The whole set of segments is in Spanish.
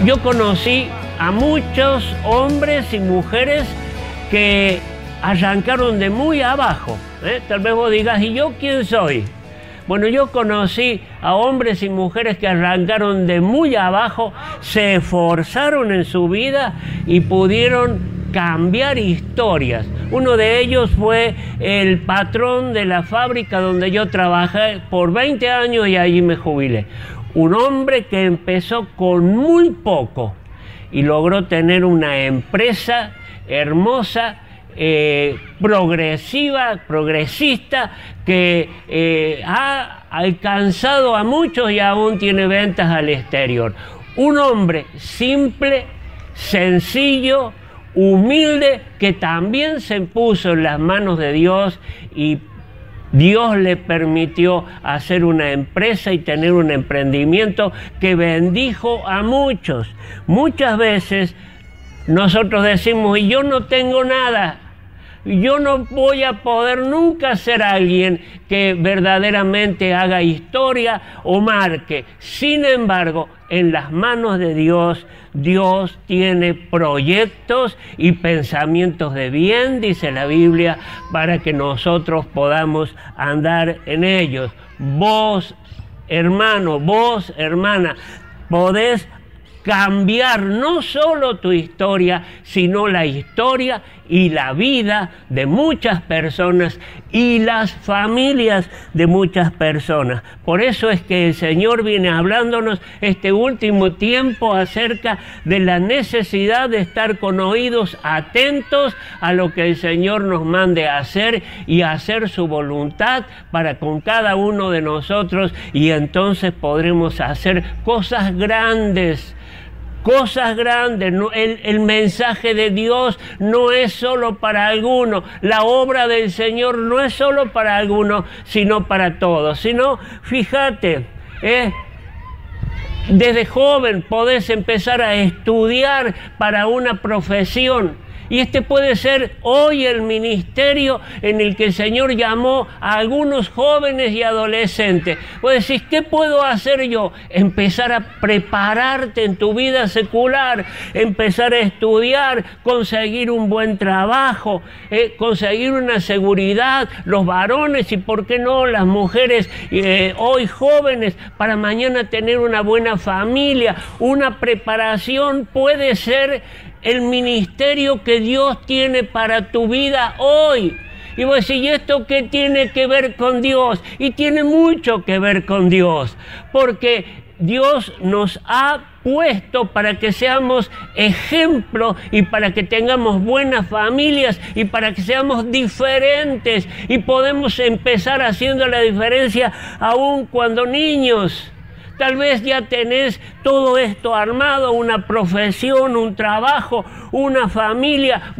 Yo conocí a muchos hombres y mujeres que arrancaron de muy abajo. Tal vez vos digas, ¿y yo quién soy? Bueno, yo conocí a hombres y mujeres que arrancaron de muy abajo, se esforzaron en su vida y pudieron cambiar historias. Uno de ellos fue el patrón de la fábrica donde yo trabajé por 20 años y allí me jubilé. Un hombre que empezó con muy poco y logró tener una empresa hermosa, progresista, que ha alcanzado a muchos y aún tiene ventas al exterior. Un hombre simple, sencillo, humilde, que también se puso en las manos de Dios y Dios le permitió hacer una empresa y tener un emprendimiento que bendijo a muchos. Muchas veces nosotros decimos, y yo no tengo nada, yo no voy a poder nunca ser alguien que verdaderamente haga historia o marque. Sin embargo, en las manos de Dios, Dios tiene proyectos y pensamientos de bien, dice la Biblia, para que nosotros podamos andar en ellos. Vos, hermano, vos, hermana, podés cambiar no solo tu historia, sino la historia y la vida de muchas personas y las familias de muchas personas. Por eso es que el Señor viene hablándonos este último tiempo acerca de la necesidad de estar con oídos atentos a lo que el Señor nos mande a hacer y hacer su voluntad para con cada uno de nosotros, y entonces podremos hacer cosas grandes. Cosas grandes. El mensaje de Dios no es solo para algunos, la obra del Señor no es solo para algunos, sino para todos. Sino, fíjate, desde joven podés empezar a estudiar para una profesión. Y este puede ser hoy el ministerio en el que el Señor llamó a algunos jóvenes y adolescentes. Vos decís, ¿qué puedo hacer yo? Empezar a prepararte en tu vida secular, empezar a estudiar, conseguir un buen trabajo, conseguir una seguridad, los varones y, ¿por qué no, las mujeres hoy jóvenes, para mañana tener una buena familia? Una preparación puede ser el ministerio que Dios tiene para tu vida hoy. Y vos decís, ¿y esto qué tiene que ver con Dios? Y tiene mucho que ver con Dios, porque Dios nos ha puesto para que seamos ejemplo y para que tengamos buenas familias y para que seamos diferentes, y podemos empezar haciendo la diferencia aún cuando niños. Tal vez ya tenés todo esto armado, una profesión, un trabajo, una familia,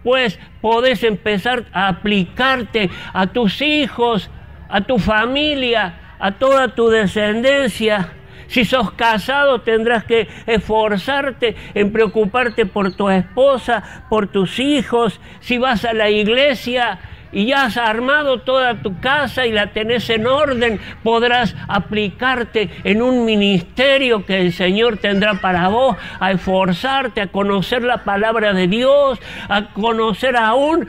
pues podés empezar a aplicarte a tus hijos, a tu familia, a toda tu descendencia. Si sos casado, tendrás que esforzarte en preocuparte por tu esposa, por tus hijos. Si vas a la iglesia y ya has armado toda tu casa y la tenés en orden, podrás aplicarte en un ministerio que el Señor tendrá para vos, a esforzarte, a conocer la palabra de Dios, a conocer aún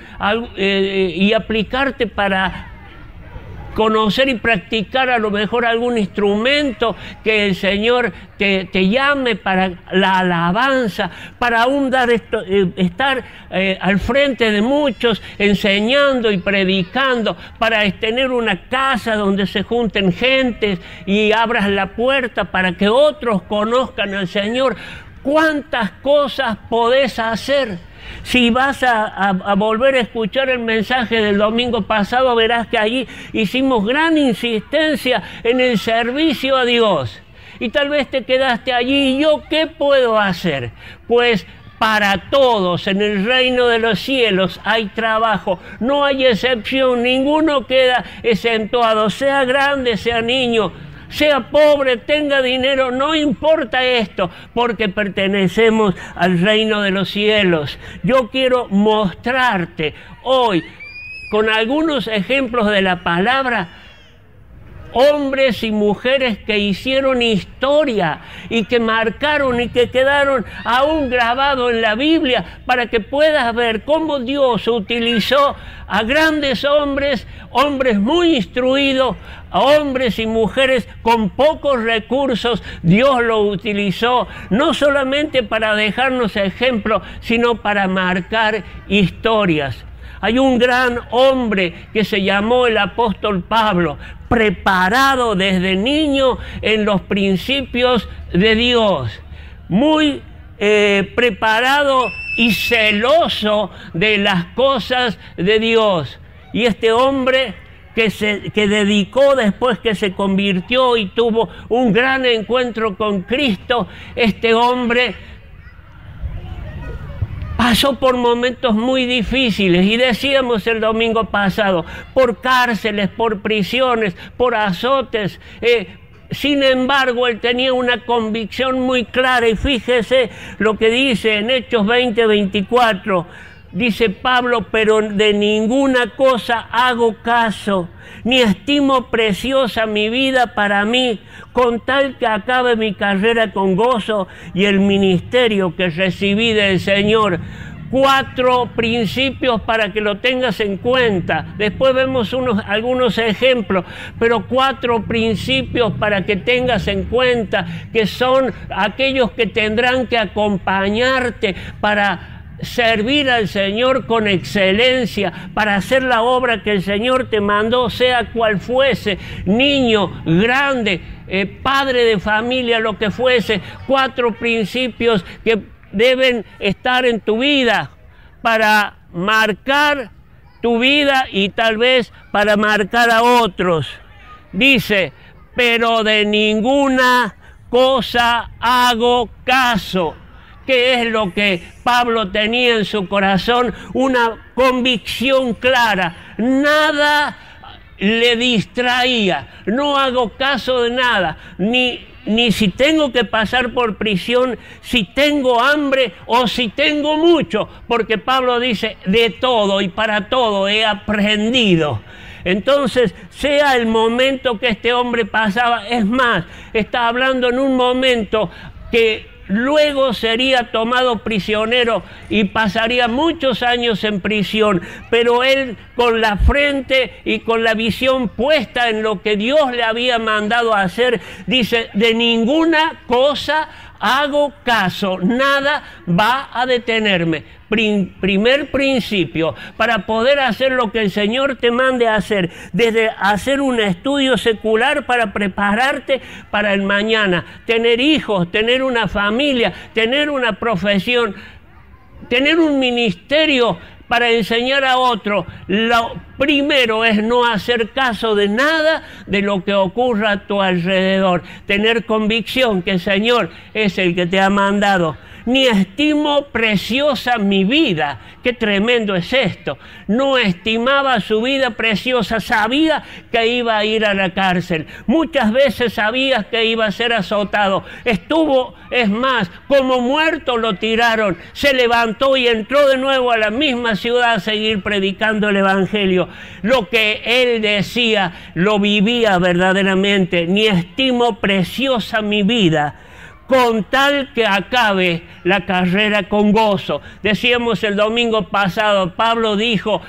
y aplicarte para conocer y practicar a lo mejor algún instrumento que el Señor te llame para la alabanza, para aún estar al frente de muchos enseñando y predicando, para tener una casa donde se junten gentes y abras la puerta para que otros conozcan al Señor. ¿Cuántas cosas podés hacer? Si vas a volver a escuchar el mensaje del domingo pasado, verás que allí hicimos gran insistencia en el servicio a Dios. Y tal vez te quedaste allí, ¿y yo qué puedo hacer? Pues para todos en el reino de los cielos hay trabajo, no hay excepción, ninguno queda exentuado, sea grande, sea niño, sea pobre, tenga dinero, no importa esto, porque pertenecemos al reino de los cielos. Yo quiero mostrarte hoy, con algunos ejemplos de la palabra, hombres y mujeres que hicieron historia y que marcaron y que quedaron aún grabados en la Biblia, para que puedas ver cómo Dios utilizó a grandes hombres, hombres muy instruidos, a hombres y mujeres con pocos recursos. Dios lo utilizó no solamente para dejarnos ejemplos, sino para marcar historias. Hay un gran hombre que se llamó el apóstol Pablo, preparado desde niño en los principios de Dios, muy preparado y celoso de las cosas de Dios. Y este hombre que dedicó después que se convirtió y tuvo un gran encuentro con Cristo, este hombre pasó por momentos muy difíciles, y decíamos el domingo pasado, por cárceles, por prisiones, por azotes. Sin embargo, él tenía una convicción muy clara, y fíjese lo que dice en Hechos 20:24. Dice Pablo: pero de ninguna cosa hago caso, ni estimo preciosa mi vida para mí, con tal que acabe mi carrera con gozo y el ministerio que recibí del Señor. 4 principios para que lo tengas en cuenta. Después vemos algunos ejemplos, pero 4 principios para que tengas en cuenta, que son aquellos que tendrán que acompañarte para servir al Señor con excelencia, para hacer la obra que el Señor te mandó, sea cual fuese, niño, grande, padre de familia, lo que fuese. 4 principios que deben estar en tu vida para marcar tu vida y tal vez para marcar a otros. Dice: pero de ninguna cosa hago caso. ¿Qué es lo que Pablo tenía en su corazón? Una convicción clara. Nada le distraía. No hago caso de nada. Ni si tengo que pasar por prisión, si tengo hambre o si tengo mucho. Porque Pablo dice: de todo y para todo he aprendido. Entonces, sea el momento que este hombre pasaba, es más, está hablando en un momento que luego sería tomado prisionero y pasaría muchos años en prisión, pero él, con la frente y con la visión puesta en lo que Dios le había mandado a hacer, dice: de ninguna cosa hago caso, nada va a detenerme. Primer principio, para poder hacer lo que el Señor te mande a hacer, desde hacer un estudio secular para prepararte para el mañana, tener hijos, tener una familia, tener una profesión, tener un ministerio para enseñar a otro. Lo primero es no hacer caso de nada de lo que ocurra a tu alrededor. Tener convicción que el Señor es el que te ha mandado. Ni estimo preciosa mi vida. Qué tremendo es esto. No estimaba su vida preciosa. Sabía que iba a ir a la cárcel. Muchas veces sabía que iba a ser azotado. Estuvo, es más, como muerto lo tiraron. Se levantó y entró de nuevo a la misma ciudad a seguir predicando el Evangelio. Lo que él decía lo vivía verdaderamente. Ni estimo preciosa mi vida, con tal que acabe la carrera con gozo. Decíamos el domingo pasado, Pablo dijo: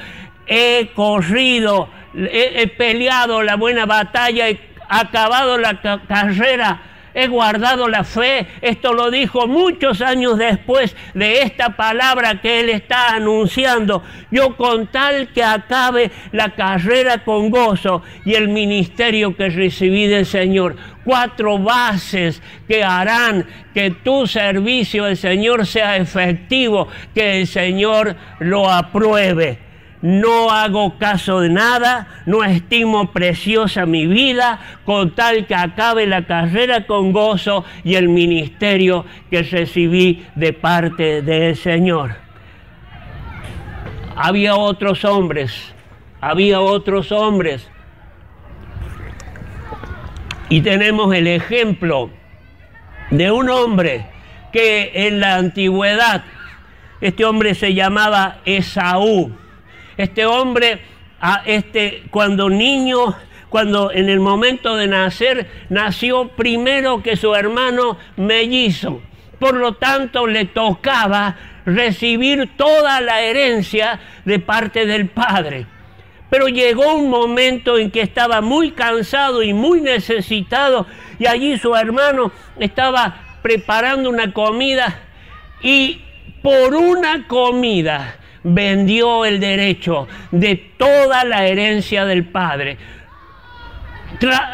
he corrido, he peleado la buena batalla, he acabado la carrera, he guardado la fe. Esto lo dijo muchos años después de esta palabra que él está anunciando. Yo, con tal que acabe la carrera con gozo y el ministerio que recibí del Señor. 4 bases que harán que tu servicio al Señor sea efectivo, que el Señor lo apruebe. No hago caso de nada, no estimo preciosa mi vida, con tal que acabe la carrera con gozo y el ministerio que recibí de parte del Señor. Había otros hombres. Y tenemos el ejemplo de un hombre que en la antigüedad, este hombre se llamaba Esaú. Este hombre, cuando niño, cuando en el momento de nacer, nació primero que su hermano mellizo. Por lo tanto, le tocaba recibir toda la herencia de parte del padre. Pero llegó un momento en que estaba muy cansado y muy necesitado, y allí su hermano estaba preparando una comida, y por una comida vendió el derecho de toda la herencia del padre.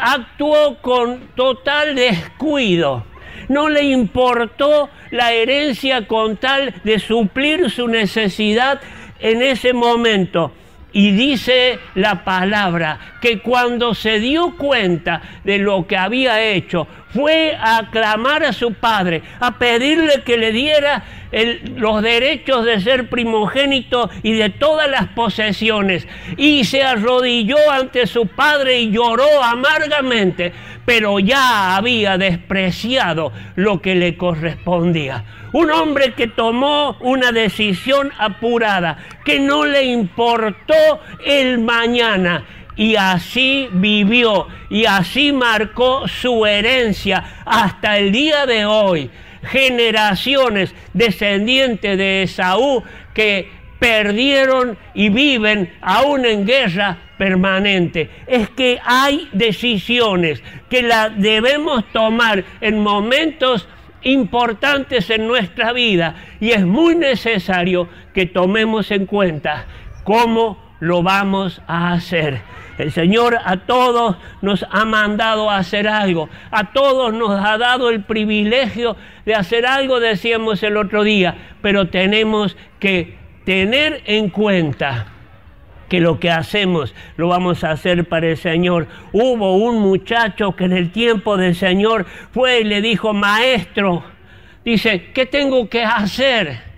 Actuó con total descuido. No le importó la herencia con tal de suplir su necesidad en ese momento. Y dice la palabra que cuando se dio cuenta de lo que había hecho, fue a clamar a su padre, a pedirle que le diera los derechos de ser primogénito y de todas las posesiones. Y se arrodilló ante su padre y lloró amargamente, pero ya había despreciado lo que le correspondía. Un hombre que tomó una decisión apurada, que no le importó el mañana, y así vivió, y así marcó su herencia hasta el día de hoy. Generaciones descendientes de Esaú que perdieron y viven aún en guerra permanente. Es que hay decisiones que las debemos tomar en momentos importantes en nuestra vida, y es muy necesario que tomemos en cuenta cómo lo vamos a hacer. El Señor a todos nos ha mandado a hacer algo, a todos nos ha dado el privilegio de hacer algo, decíamos el otro día, pero tenemos que tener en cuenta que lo que hacemos lo vamos a hacer para el Señor. Hubo un muchacho que en el tiempo del Señor fue y le dijo: maestro, dice, ¿qué tengo que hacer?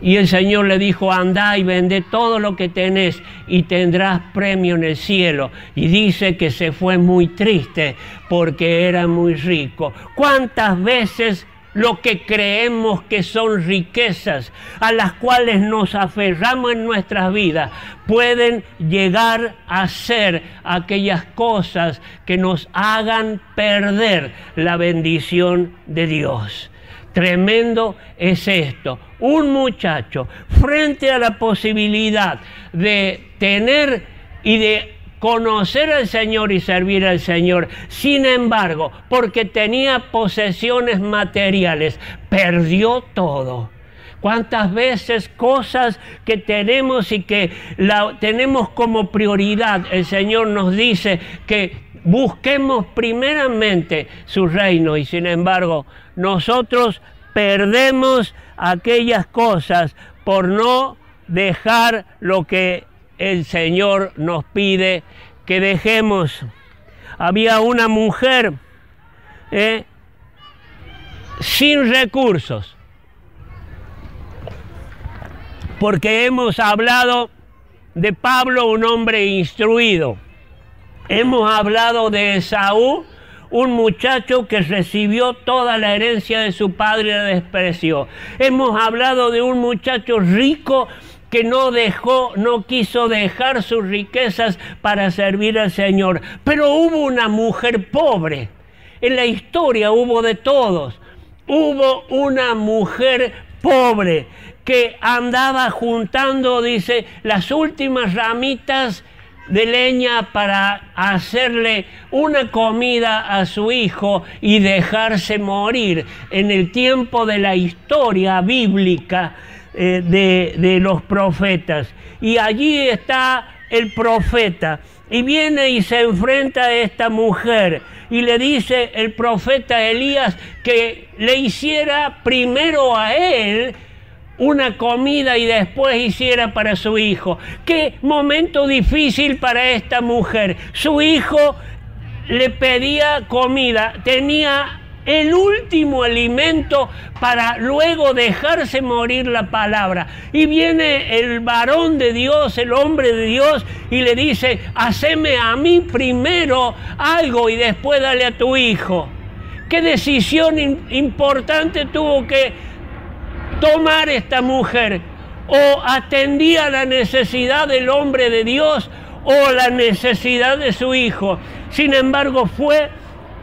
Y el Señor le dijo: andá y vende todo lo que tenés y tendrás premio en el cielo. Y dice que se fue muy triste porque era muy rico. ¿Cuántas veces lo que creemos que son riquezas a las cuales nos aferramos en nuestras vidas pueden llegar a ser aquellas cosas que nos hagan perder la bendición de Dios? Tremendo es esto. Un muchacho frente a la posibilidad de tener y de conocer al Señor y servir al Señor, sin embargo, porque tenía posesiones materiales, perdió todo. ¿Cuántas veces cosas que tenemos y que tenemos como prioridad? El Señor nos dice que busquemos primeramente su reino, y sin embargo nosotros perdemos aquellas cosas por no dejar lo que el Señor nos pide que dejemos. Había una mujer sin recursos, porque hemos hablado de Pablo, un hombre instruido. Hemos hablado de Esaú, un muchacho que recibió toda la herencia de su padre y la despreció. Hemos hablado de un muchacho rico que no quiso dejar sus riquezas para servir al Señor. Pero hubo una mujer pobre. En la historia hubo de todos. Hubo una mujer pobre que andaba juntando, dice, las últimas ramitas de leña para hacerle una comida a su hijo y dejarse morir. En el tiempo de la historia bíblica de los profetas. Y allí está el profeta, y viene y se enfrenta a esta mujer, y le dice el profeta Elías que le hiciera primero a él una comida y después hiciera para su hijo. Qué momento difícil para esta mujer. Su hijo le pedía comida, tenía el último alimento para luego dejarse morir la palabra. Y viene el varón de Dios, el hombre de Dios, y le dice: haceme a mí primero algo y después dale a tu hijo. Qué decisión importante tuvo que tomar esta mujer. O atendía la necesidad del hombre de Dios, o la necesidad de su hijo. Sin embargo, fue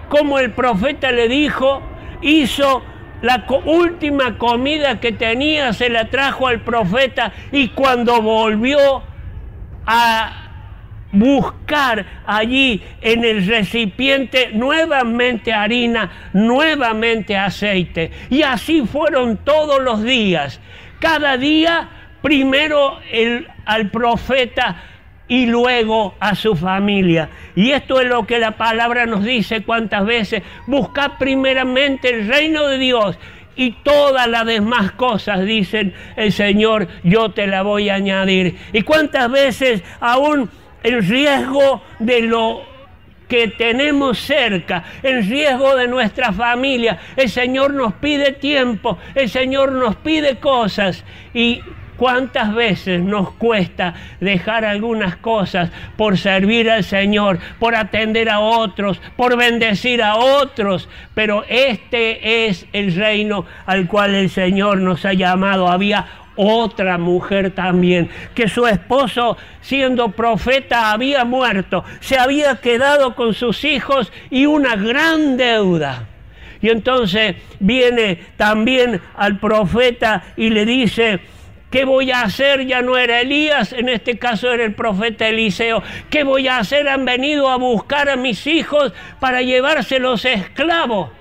como el profeta le dijo, hizo la última comida que tenía, se la trajo al profeta, y cuando volvió a buscar allí en el recipiente nuevamente harina, nuevamente aceite. Y así fueron todos los días. Cada día primero al profeta y luego a su familia. Y esto es lo que la palabra nos dice cuántas veces: buscad primeramente el reino de Dios y todas las demás cosas, dicen el Señor, yo te la voy a añadir. Y cuántas veces aún el riesgo de lo que tenemos cerca, el riesgo de nuestra familia, el Señor nos pide tiempo, el Señor nos pide cosas, y cuántas veces nos cuesta dejar algunas cosas por servir al Señor, por atender a otros, por bendecir a otros. Pero este es el reino al cual el Señor nos ha llamado. Había otra mujer también, que su esposo, siendo profeta, había muerto, se había quedado con sus hijos y una gran deuda. Y entonces viene también al profeta y le dice: ¿qué voy a hacer? Ya no era Elías, en este caso era el profeta Eliseo. ¿Qué voy a hacer? Han venido a buscar a mis hijos para llevárselos esclavos.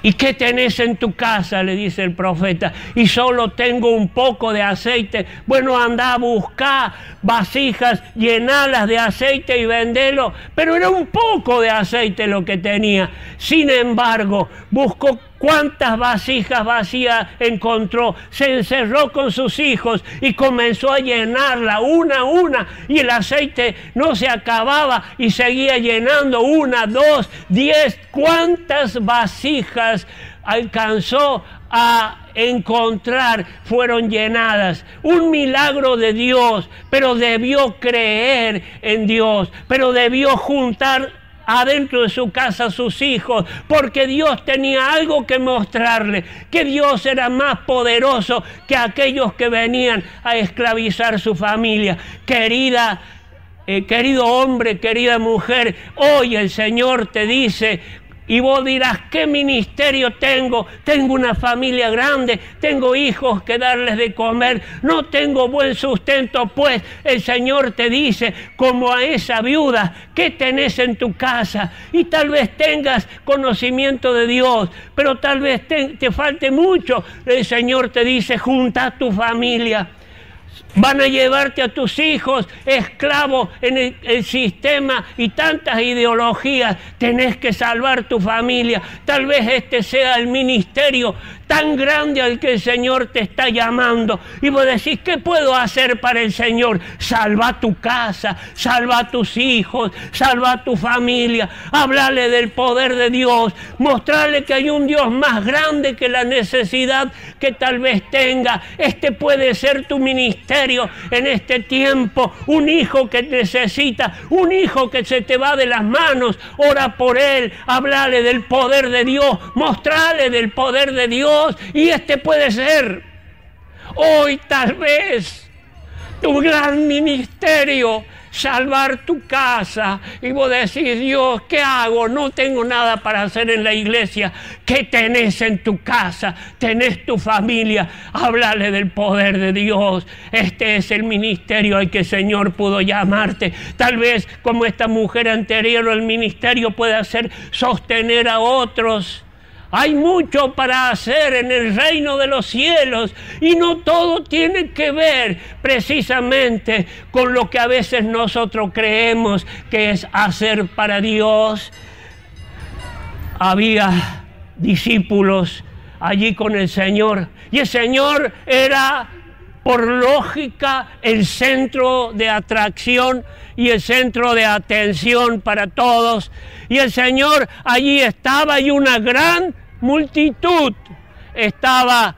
¿Y qué tenés en tu casa?, le dice el profeta. Y solo tengo un poco de aceite. Bueno, anda a buscar vasijas, llenalas de aceite y vendelo. Pero era un poco de aceite lo que tenía. Sin embargo, buscó cuántas vasijas vacías encontró, se encerró con sus hijos y comenzó a llenarla una a una, y el aceite no se acababa y seguía llenando, 1, 2, 10, cuántas vasijas alcanzó a encontrar fueron llenadas. Un milagro de Dios, pero debió creer en Dios, pero debió juntar adentro de su casa a sus hijos, porque Dios tenía algo que mostrarle, que Dios era más poderoso que aquellos que venían a esclavizar su familia. Querido hombre, querida mujer, hoy el Señor te dice, y vos dirás: ¿qué ministerio tengo? Tengo una familia grande, tengo hijos que darles de comer, no tengo buen sustento. Pues el Señor te dice, como a esa viuda: ¿qué tenés en tu casa? Y tal vez tengas conocimiento de Dios, pero tal vez te falte mucho. El Señor te dice: junta a tu familia. Van a llevarte a tus hijos esclavos en el sistema y tantas ideologías. Tenés que salvar tu familia. Tal vez este sea el ministerio tan grande al que el Señor te está llamando. Y vos decís: ¿qué puedo hacer para el Señor? Salva tu casa, salva a tus hijos, salva a tu familia. Háblale del poder de Dios. Mostrarle que hay un Dios más grande que la necesidad que tal vez tenga. Este puede ser tu ministerio en este tiempo. Un hijo que necesita, un hijo que se te va de las manos, ora por él, háblale del poder de Dios, mostrarle del poder de Dios. Y este puede ser hoy tal vez tu gran ministerio, salvar tu casa. Y vos decís: Dios, ¿qué hago? No tengo nada para hacer en la iglesia. ¿Qué tenés en tu casa? Tenés tu familia. Háblale del poder de Dios. Este es el ministerio al que el Señor pudo llamarte. Tal vez, como esta mujer anterior, el ministerio puede ser sostener a otros. Hay mucho para hacer en el reino de los cielos, y no todo tiene que ver precisamente con lo que a veces nosotros creemos que es hacer para Dios. Había discípulos allí con el Señor, y el Señor era, por lógica, el centro de atracción y el centro de atención para todos. Y el Señor allí estaba, y una gran multitud estaba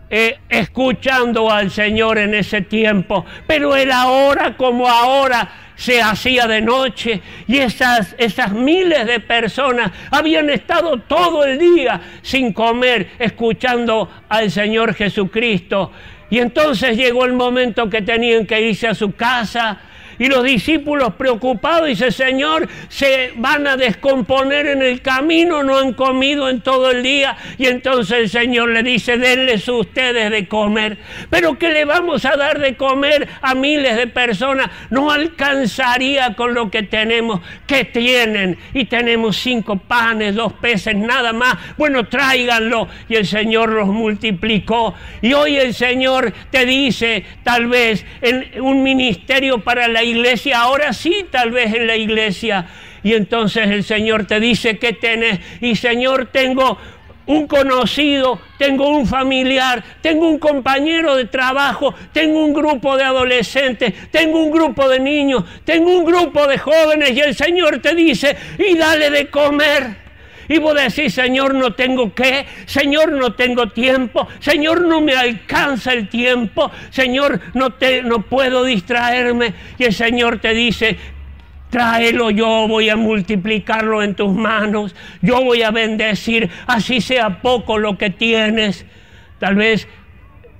escuchando al Señor en ese tiempo. Pero era ahora como ahora, se hacía de noche, y esas miles de personas habían estado todo el día sin comer, escuchando al Señor Jesucristo. Y entonces llegó el momento que tenían que irse a su casa, Y los discípulos preocupados dicen, Señor, se van a descomponer en el camino, no han comido en todo el día. Y entonces el Señor le dice, denles ustedes de comer. Pero ¿qué le vamos a dar de comer a miles de personas? No alcanzaría con lo que tenemos. ¿Qué tienen? Y tenemos 5 panes, 2 peces, nada más. Bueno, tráiganlo. Y el Señor los multiplicó. Y hoy el Señor te dice, tal vez en un ministerio para la iglesia, ahora sí, tal vez en la iglesia. Y entonces el Señor te dice, ¿qué tenés? Y Señor, tengo un conocido, tengo un familiar, tengo un compañero de trabajo, tengo un grupo de adolescentes, tengo un grupo de niños, tengo un grupo de jóvenes, y el Señor te dice, y dale de comer. Y vos decís, Señor, no tengo qué, Señor, no tengo tiempo, Señor, no me alcanza el tiempo, Señor, no puedo distraerme. Y el Señor te dice, tráelo, yo voy a multiplicarlo en tus manos, yo voy a bendecir, así sea poco lo que tienes. Tal vez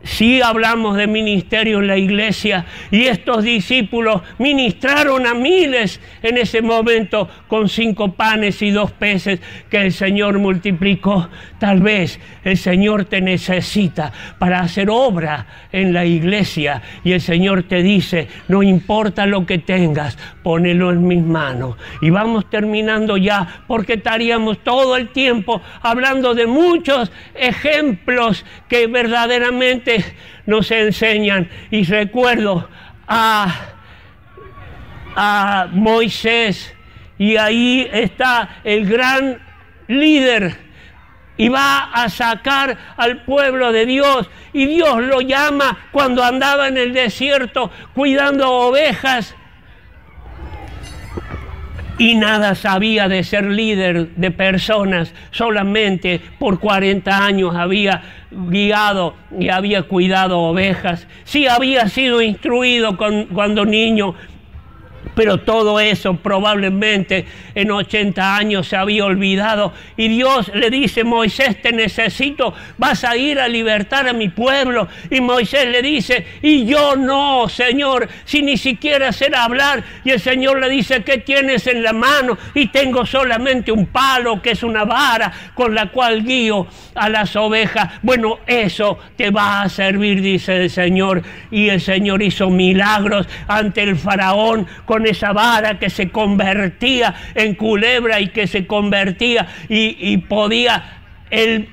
sí hablamos de ministerio en la iglesia, y estos discípulos ministraron a miles en ese momento con 5 panes y 2 peces que el Señor multiplicó. Tal vez el Señor te necesita para hacer obra en la iglesia, y el Señor te dice, no importa lo que tengas, ponelo en mis manos. Y vamos terminando ya, porque estaríamos todo el tiempo hablando de muchos ejemplos que verdaderamente nos enseñan. Y recuerdo a Moisés, y ahí está el gran líder, y va a sacar al pueblo de Dios, y Dios lo llama cuando andaba en el desierto cuidando ovejas, y nada sabía de ser líder de personas. Solamente por 40 años había guiado y había cuidado ovejas. Sí había sido instruido cuando niño, pero todo eso probablemente en 80 años se había olvidado. Y Dios le dice, Moisés, te necesito, vas a ir a libertar a mi pueblo. Y Moisés le dice, y yo no, Señor, si ni siquiera sé hablar. Y el Señor le dice, ¿qué tienes en la mano? Y tengo solamente un palo, que es una vara con la cual guío a las ovejas. Bueno, eso te va a servir, dice el Señor. Y el Señor hizo milagros ante el faraón con esa vara que se convertía en culebra, y que se convertía y podía el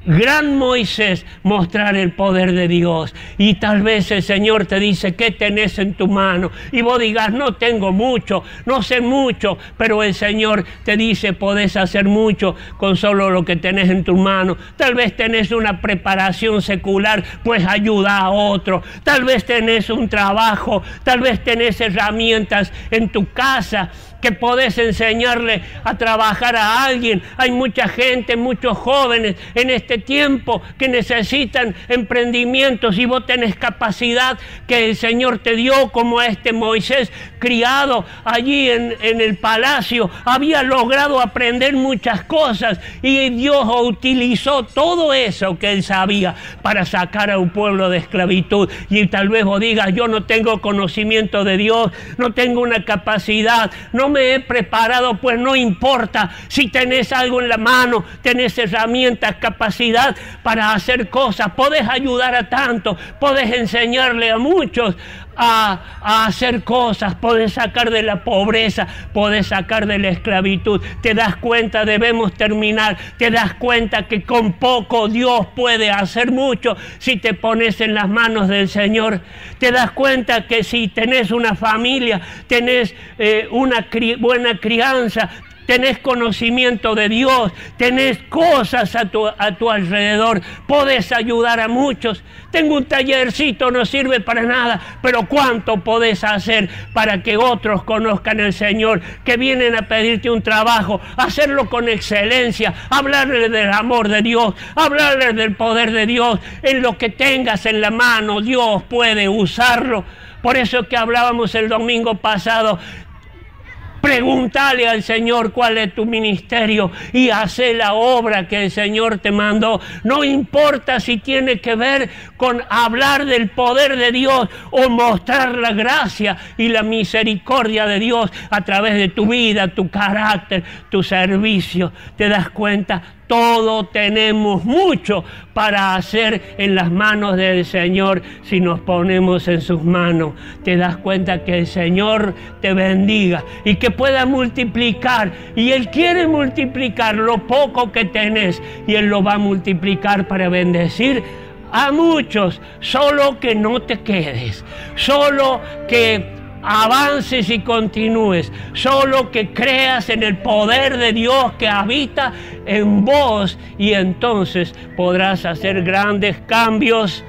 gran Moisés mostrar el poder de Dios. Y tal vez el Señor te dice, ¿qué tenés en tu mano? Y vos digas, no tengo mucho, no sé mucho, pero el Señor te dice, podés hacer mucho con solo lo que tenés en tu mano. Tal vez tenés una preparación secular, pues ayuda a otro. Tal vez tenés un trabajo, tal vez tenés herramientas en tu casa que podés enseñarle a trabajar a alguien. Hay mucha gente, muchos jóvenes en este tiempo que necesitan emprendimientos, y vos tenés capacidad que el Señor te dio, como a este Moisés, criado allí en el palacio, había logrado aprender muchas cosas, y Dios utilizó todo eso que él sabía para sacar a un pueblo de esclavitud. Y tal vez vos digas, yo no tengo conocimiento de Dios, no tengo una capacidad, no me he preparado. Pues no importa, si tenés algo en la mano, tenés herramientas, capacidad para hacer cosas, podés ayudar a tantos, podés enseñarle a muchos a hacer cosas, podés sacar de la pobreza, podés sacar de la esclavitud. Te das cuenta, debemos terminar, te das cuenta que con poco Dios puede hacer mucho si te pones en las manos del Señor. Te das cuenta que si tenés una familia, tenés una buena crianza, tenés conocimiento de Dios, tenés cosas a tu alrededor, podés ayudar a muchos. Tengo un tallercito, no sirve para nada, pero ¿cuánto podés hacer para que otros conozcan al Señor, que vienen a pedirte un trabajo? Hacerlo con excelencia, hablarles del amor de Dios, hablarles del poder de Dios. En lo que tengas en la mano, Dios puede usarlo. Por eso que hablábamos el domingo pasado, Pregúntale al Señor cuál es tu ministerio y hace la obra que el Señor te mandó. No importa si tiene que ver con hablar del poder de Dios o mostrar la gracia y la misericordia de Dios a través de tu vida, tu carácter, tu servicio. ¿Te das cuenta? Todos tenemos mucho para hacer en las manos del Señor si nos ponemos en sus manos. Te das cuenta que el Señor te bendiga y que pueda multiplicar. Y Él quiere multiplicar lo poco que tenés y Él lo va a multiplicar para bendecir a muchos. Solo que no te quedes, solo que avances y continúes, solo que creas en el poder de Dios que habita en vos, y entonces podrás hacer grandes cambios